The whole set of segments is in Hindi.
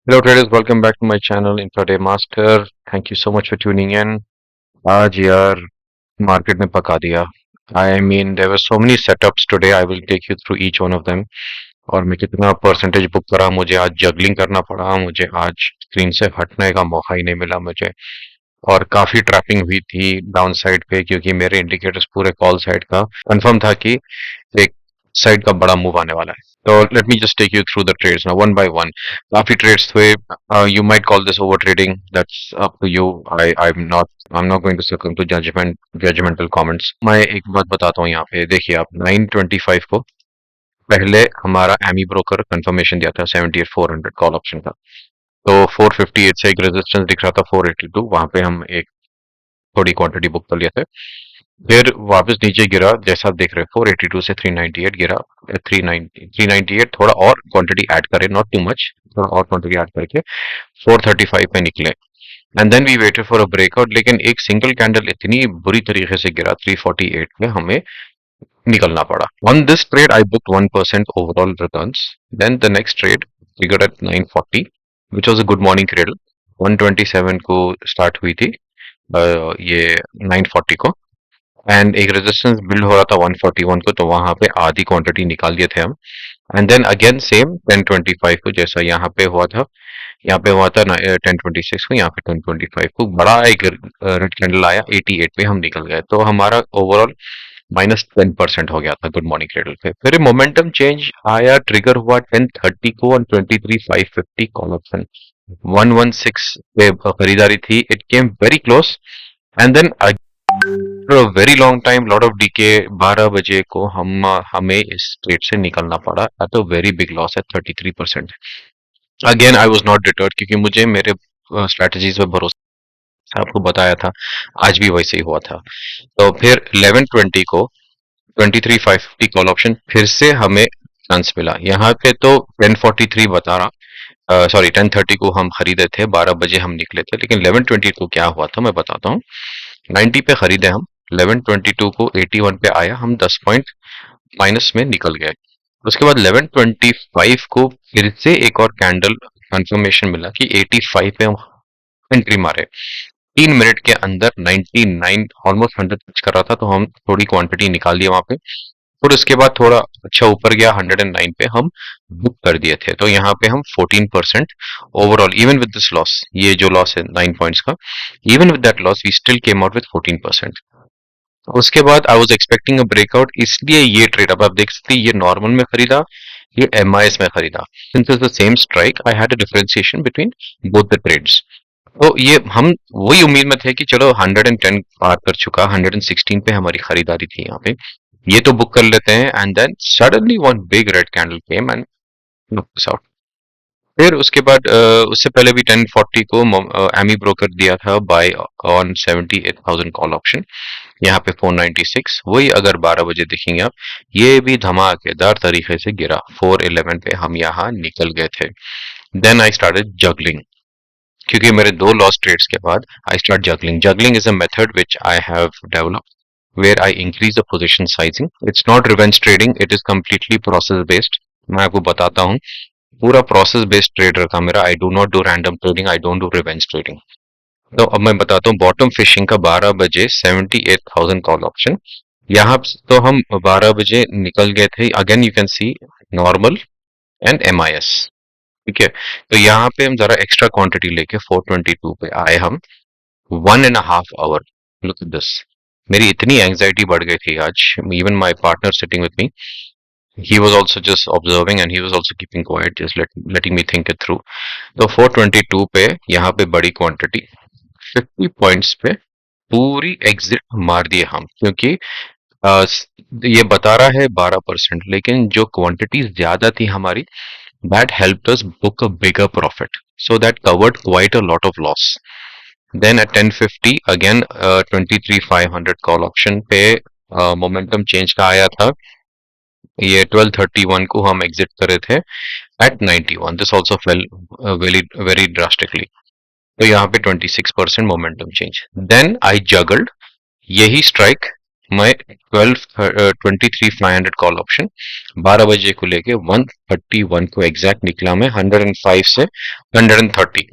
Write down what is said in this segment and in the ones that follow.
Hello traders, welcome back to my channel Intraday Master. Thank you so much for tuning in. आज यार मार्केट ने पका दिया. I mean there were so many setups today. I will take you through each one of them. और मैं कितना परसेंटेज बुक करा, मुझे आज जगलिंग करना पड़ा, मुझे आज स्क्रीन से हटने का मौका ही नहीं मिला मुझे. और काफी ट्रैपिंग हुई थी डाउन साइड पे, क्योंकि मेरे इंडिकेटर्स पूरे कॉल साइड का कंफर्म था कि एक साइड का बड़ा मूव आने वाला है. तो let me just take you through the trades now one by one. काफी ट्रेड्स हुए. You might call this overtrading, that's up to you. I am not going to succumb to judgmental comments. मैं एक बात बताता हूँ यहाँ पे. देखिए आप 925 को पहले हमारा एमी ब्रोकर कंफर्मेशन दिया था 78,400 कॉल ऑप्शन का. तो 458 से एक रेजिस्टेंस दिख रहा था 482, वहां पे हम एक थोड़ी क्वांटिटी बुक कर लिए थे. फिर वापस नीचे गिरा, जैसा आप देख रहे हैं 482 से 398 गिरा. 398 थोड़ा और क्वांटिटी ऐड करें, नॉट टू मच, थोड़ा और क्वांटिटी ऐड करके 435 पे निकले. And then we waited for a breakout, लेकिन एक सिंगल कैंडल इतनी बुरी तरीके से गिरा 348 में हमें निकलना पड़ा. On this trade I book 1% overall returns. Then the next trade triggered at 940 which was a good morning trade. 127 को स्टार्ट हुई थी ये 940 को. एंड एक रेजिस्टेंस बिल्ड हो रहा था 141 को, तो वहां पे आधी क्वांटिटी निकाल दिए थे हम. एंड देन अगेन सेम 1025 को, जैसा यहाँ पे हुआ था, यहाँ पे हुआ था 1026 को, यहाँ पे 1025 को बड़ा एक रेड कैंडल आया 88 पे हम निकल गए. तो हमारा ओवरऑल -10% हो गया था गुड मॉर्निंग कैंडल पे. फिर मोमेंटम चेंज आया, ट्रिगर हुआ 1030 को और 23,550 कॉल ऑप्शन 116 पे खरीदारी थी. It came very close. And then for a very long time, lot of decay. 12 बजे को हमें इस ट्रेड से निकलना पड़ा at a very big loss at 33%. Again I was not deterred, क्योंकि मुझे मेरे स्ट्रेटजीज पे भरोसा, आपको बताया था. आज भी वैसे ही हुआ था. तो फिर 1120 को 23,550 कॉल ऑप्शन फिर से हमें चांस मिला. यहाँ पे तो 1043 बता रहा, सॉरी 1030 को हम खरीदे थे, 12 बजे हम निकले थे. लेकिन 1120 को क्या हुआ था मैं बताता हूँ. 90 पे खरीदे हम, 1122 को 81 पे आया, हम 10 पॉइंट माइनस में निकल गए. उसके बाद 1125 को फिर से एक और कैंडल कंफर्मेशन मिला कि 85 पे हम एंट्री मारे. 3 मिनट के अंदर 99 ऑलमोस्ट 100 टच कर रहा था, तो हम थोड़ी क्वांटिटी निकाल दिया वहां पे. और उसके बाद थोड़ा अच्छा ऊपर गया 109 पे हम बुक कर दिए थे. तो यहाँ पे हम 14% overall, even with this loss, ये जो लॉस है 9 पॉइंट्स का, even with that loss we still came out with 14%. उसके बाद I was expecting a breakout, इसलिए ये ट्रेड, अब आप देख सकते हैं, ये नॉर्मल में खरीदा, ये एमआईएस में खरीदा. Since it's the same strike, I had a differentiation between both the trades. तो ये हम वही उम्मीद में थे कि चलो 110 पार कर चुका, 116 पे हमारी खरीदारी थी यहाँ पे, ये तो बुक कर लेते हैं. And then suddenly one big red candle came and out. फिर उसके बाद उससे पहले भी 1040 को एमी ब्रोकर दिया था बाय ऑन 78,000 कॉल ऑप्शन. यहाँ पे 496, वही अगर 12 बजे देखेंगे आप, ये भी धमाकेदार तरीके से गिरा. 411 पे हम यहाँ निकल गए थे. देन आई स्टार्टेड जगलिंग, क्योंकि मेरे दो लॉस ट्रेड्स के बाद I start juggling. Juggling is a method which I have developed where I increase the position sizing. It's not revenge trading, it is completely process based. मैं आपको बताता हूँ, पूरा प्रोसेस बेस्ड ट्रेडर था मेरा. I do not do random trading, I don't do revenge trading. तो अब मैं बताता हूँ बॉटम फिशिंग का. 12 बजे 78,000 कॉल ऑप्शन, यहाँ तो हम 12 बजे निकल गए थे. Again you can see normal and MIS, ठीक है. तो यहाँ पे हम जरा एक्स्ट्रा क्वांटिटी लेके 422 पे आए हम. 1.5 आवर, लुक एट दिस. मेरी इतनी एंजाइटी बढ़ गई थी आज. Even my partner sitting with me, he was also just observing and he was also keeping quiet, just letting me think it through. तो 422 पे यहाँ पे बड़ी क्वांटिटी 50 पॉइंट्स पे पूरी एग्जिट मार दिए हम, क्योंकि अ, ये बता रहा है 12%, लेकिन जो क्वांटिटी ज्यादा थी हमारी, that helped us book a bigger profit, so that covered quite a lot of loss. Then at 1050 again 23,500 call option पे मोमेंटम चेंज का आया था. ये 1231 को हम एग्जिट करे थे at 91. This also fell very very drastically. तो यहाँ पे 26% momentum change. Then I juggled यही स्ट्राइक मैं 23,500 कॉल ऑप्शन 12 बजे को लेके 131 को एग्जैक्ट निकला मैं 105 से 130।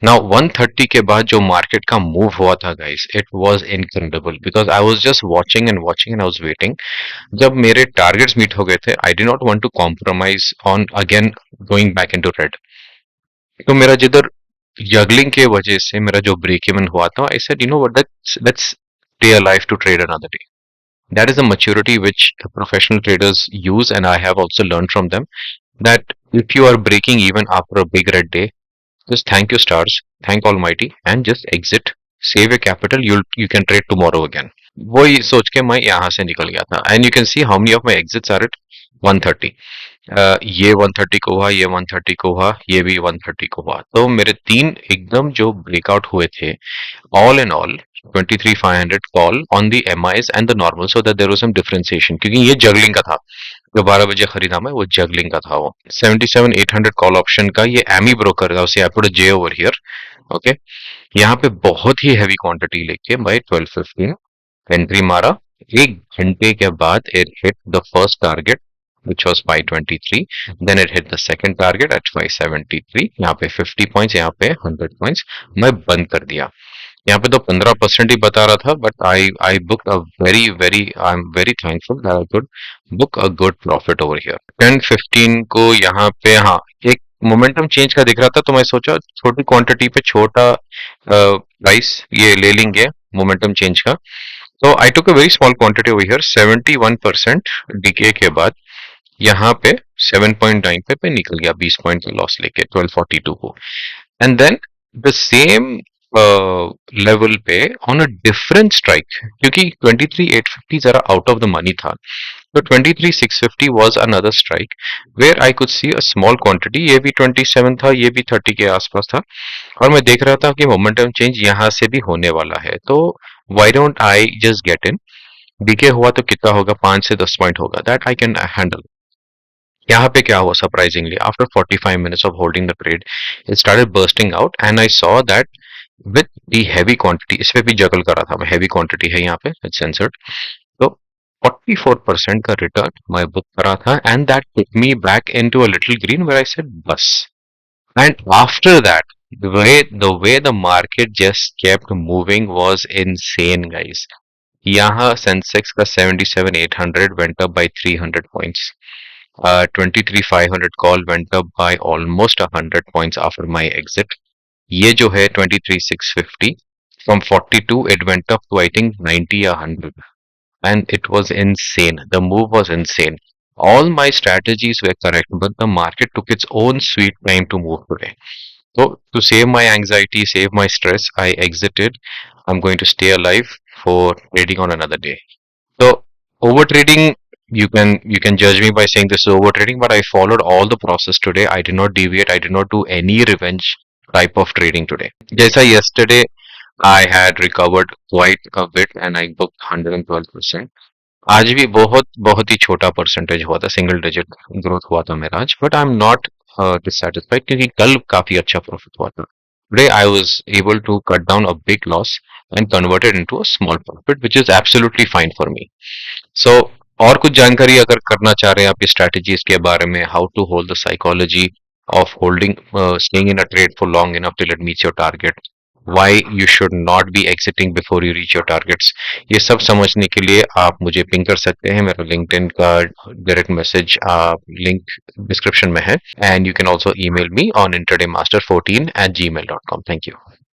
नाउ 130 के बाद जो मार्केट का मूव हुआ था guys, it was incredible because I was just watching and watching and I was waiting. जब मेरे टारगेट्स मीट हो गए थे, I did not want to compromise on again going back into red. तो मेरा जिधर जगलिंग के वजह से मेरा जो ब्रेक इवन हुआ था, I said you know what, let's stay alive to trade another day. That is a maturity which professional traders use, and I have also learned from them that if you are breaking even after a big red day, just thank your stars, thank Almighty, and just exit. Save your capital. You can trade tomorrow again. वही सोच के मैं यहाँ से निकल गया था, and you can see how many of my exits are at 130. ये 130 को हुआ, ये 130 को हुआ, ये भी 130 को हुआ। तो मेरे तीन एकदम जो ब्रेकआउट हुए थे, all in all 23,500 call on the MIs and the normal, so that there was some differentiation, क्योंकि ये जगलिंग का था। जो 12 बजे खरीदा मैं, वो जगलिंग का था। वो 77,800 कॉल ऑप्शन का ये एमी ब्रोकर था, उसे I put a J over here. Okay, यहाँ पे बहुत ही हैवी क्वांटिटी लेके बाय 12:15 एंट्री मारा। एक घंटे के बाद it hit the first target which was 523, then it hit the second target at 573। यहाँ पे 50 पॉइंट्स, यहाँ पे 100 पॉइंट्स मैं बंद कर दिया। यहाँ पे तो 15% ही बता रहा था, but I book a very I am very thankful that I could book a good profit over here. 10:15 को यहाँ पे हाँ एक मोमेंटम चेंज का दिख रहा था, तो मैं सोचा छोटी क्वांटिटी पे छोटा प्राइस ये ले लेंगे मोमेंटम चेंज का। तो I took a very small quantity over here. 71% डीके के बाद यहाँ पे 7.9 पे निकल गया 20 पॉइंट का लॉस लेके 1242 को। And then the same level पे ऑन अ डिफरेंट स्ट्राइक, क्योंकि 23,850 जरा आउट ऑफ द मनी था, तो 23,650 was another strike where I could see a small quantity. ये भी 27 था, ये भी 30 के आसपास था, और मैं देख रहा था कि मोमेंटम चेंज यहाँ से भी होने वाला है, तो why don't I just get in. बीके हुआ तो कितना होगा, 5 से 10 पॉइंट होगा, दैट आई कैन हैंडल। यहाँ पे क्या हुआ surprisingly, after 45 minutes of holding the trade, it started bursting out and I saw that with the heavy quantity, इस पे भी जगल करा था मैं, heavy quantity है यहाँ पे, it's censored, तो 44% का रिटर्न मैं बुक करा था, and that took me back into a little green where I said बस। And after that, the way the market just kept moving was insane guys। यहाँ सेंसेक्स का 77,800 went up by 300 points। 23,500 call went up by almost 100 points after my exit। ये जो है 23,650 from 42 it went up to I think 90 or 100, and it was insane, the move was insane। all my strategies were correct, but the market took its own sweet time to move today। so to save my anxiety, save my stress, I exited। I'm going to stay alive for trading on another day। so over trading, you can judge me by saying this is over trading, but I followed all the process today। I did not deviate, I did not do any revenge type of trading today। जैसा yesterday I had recovered quite a bit and I booked 112%। आज भी बहुत बहुत ही छोटा परसेंटेज हुआ था, सिंगल डिजिट ग्रोथ हुआ था मेरा आज, but I am not dissatisfied क्योंकि कल काफी अच्छा प्रॉफिट हुआ था। Today I was able to cut down a big loss and convert it into a small profit, which is absolutely fine for me। सो और कुछ जानकारी अगर करना चाह रहे हैं आप स्ट्रैटेजीज के बारे में, how to hold the psychology of holding staying in a trade for long enough till it meets your target, why you should not be exiting before you reach your targets, ये सब समझने के लिए आप मुझे पिंग कर सकते हैं। मेरा लिंक्डइन का डायरेक्ट मैसेज लिंक डिस्क्रिप्शन में है, and you can also email me on intradaymaster14@gmail.com। Thank you.